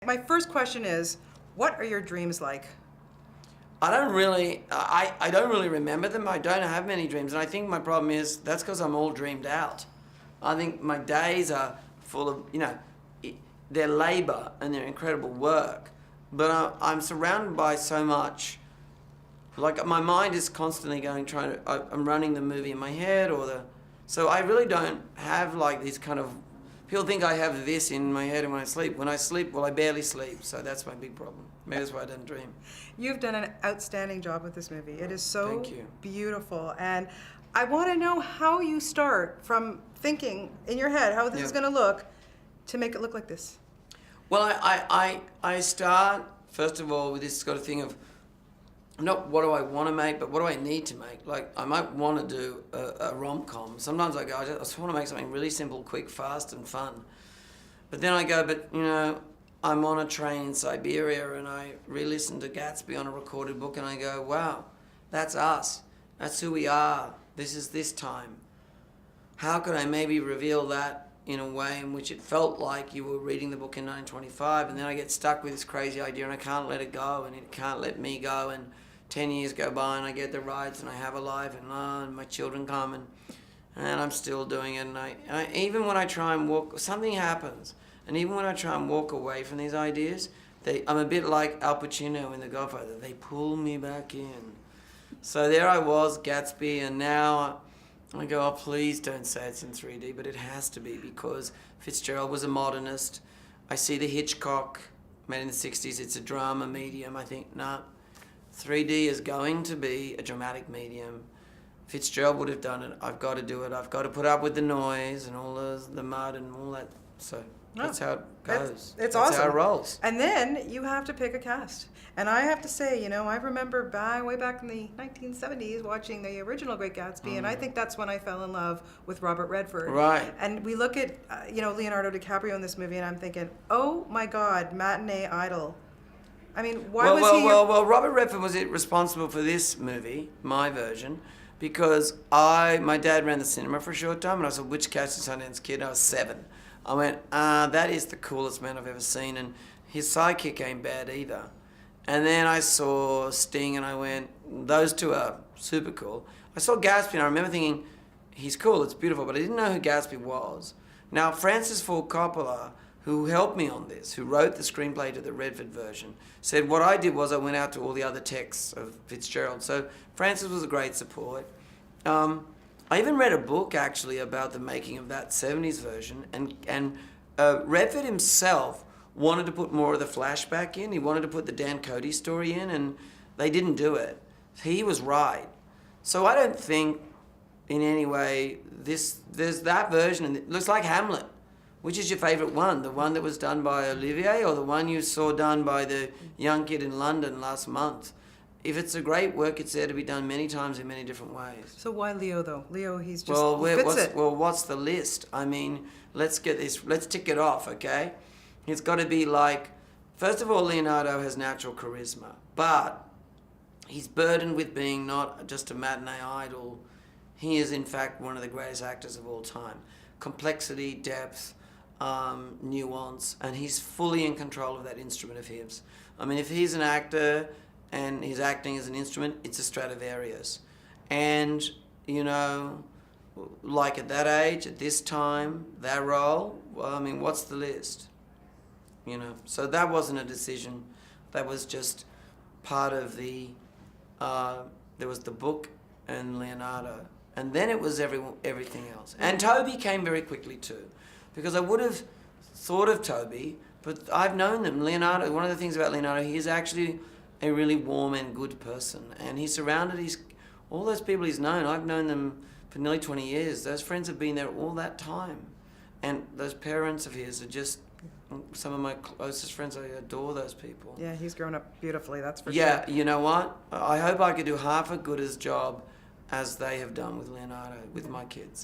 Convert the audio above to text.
My first question is, what are your dreams like? I don't really, I don't really remember them. I don't have many dreams, and I think my problem is that's because I'm all dreamed out. I think my days are full of, they're labour and they're incredible work, but I'm surrounded by so much. Like my mind is constantly I'm running the movie in my head so I really don't have like these kind of, people think I have this in my head and when I sleep. When I sleep, well, I barely sleep, so that's my big problem. Maybe that's why I don't dream. You've done an outstanding job with this movie. It is so Thank you. beautiful, and I want to know how you start from thinking in your head how this is going to look to make it look like this. Well, I start, first of all, with this sort of thing of, not what do I want to make, but what do I need to make? Like, I might want to do a rom-com. Sometimes I go, I just want to make something really simple, quick, fast, and fun. But then I go, I'm on a train in Siberia and I re-listen to Gatsby on a recorded book and I go, wow, that's us. That's who we are. This is this time. How could I maybe reveal that in a way in which it felt like you were reading the book in 1925, and then I get stuck with this crazy idea and I can't let it go and it can't let me go, and 10 years go by and I get the rights and I have a life and my children come and I'm still doing it, and I even when I try and walk, something happens, and even when I try and walk away from these ideas, I'm a bit like Al Pacino in The Godfather, they pull me back in. So there I was, Gatsby, and now I go, oh, please don't say it's in 3D, but it has to be because Fitzgerald was a modernist. I see the Hitchcock, made in the 60s, it's a drama medium. I think, nah, 3D is going to be a dramatic medium. Fitzgerald would have done it. I've got to do it. I've got to put up with the noise and all the mud and all that. So that's how it goes. It's that's awesome. how it rolls. And then you have to pick a cast. And I have to say, I remember way back in the 1970s watching the original Great Gatsby, and I think that's when I fell in love with Robert Redford. Right. And we look at, Leonardo DiCaprio in this movie, and I'm thinking, oh my God, matinee idol. I mean, why was he... Well, Robert Redford was responsible for this movie, my version, because my dad ran the cinema for a short time, and I said, which Catch the Sundance Kid? I was 7. I went, that is the coolest man I've ever seen, and his sidekick ain't bad either. And then I saw Sting, and I went, those two are super cool. I saw Gatsby, and I remember thinking, he's cool, it's beautiful, but I didn't know who Gatsby was. Now, Francis Ford Coppola, who helped me on this, who wrote the screenplay to the Redford version, said what I did was I went out to all the other texts of Fitzgerald. So Francis was a great support. I even read a book, actually, about the making of that 70s version, and Redford himself wanted to put more of the flashback in. He wanted to put the Dan Cody story in, and they didn't do it. He was right. So I don't think in any way there's that version, and it looks like Hamlet. Which is your favourite one? The one that was done by Olivier, or the one you saw done by the Junket in London last month? If it's a great work, it's there to be done many times in many different ways. So why Leo, though? Leo, he fits it. Well, what's the list? I mean, let's tick it off, okay? It's got to be like, first of all, Leonardo has natural charisma, but he's burdened with being not just a matinee idol. He is, in fact, one of the greatest actors of all time. Complexity, depth, nuance, and he's fully in control of that instrument of his. I mean, if he's an actor and he's acting as an instrument, it's a Stradivarius. And, like at that age, at this time, that role, well, I mean, what's the list? So that wasn't a decision. That was just part of there was the book and Leonardo. And then it was everything else. And Toby came very quickly too. Because I would have thought of Toby, but I've known them. Leonardo, one of the things about Leonardo, he is actually a really warm and good person. And he's surrounded, all those people he's known, I've known them for nearly 20 years. Those friends have been there all that time. And those parents of his are just some of my closest friends. I adore those people. Yeah, he's grown up beautifully, that's for sure. Yeah, you know what? I hope I could do half as good a job as they have done with Leonardo, with my kids.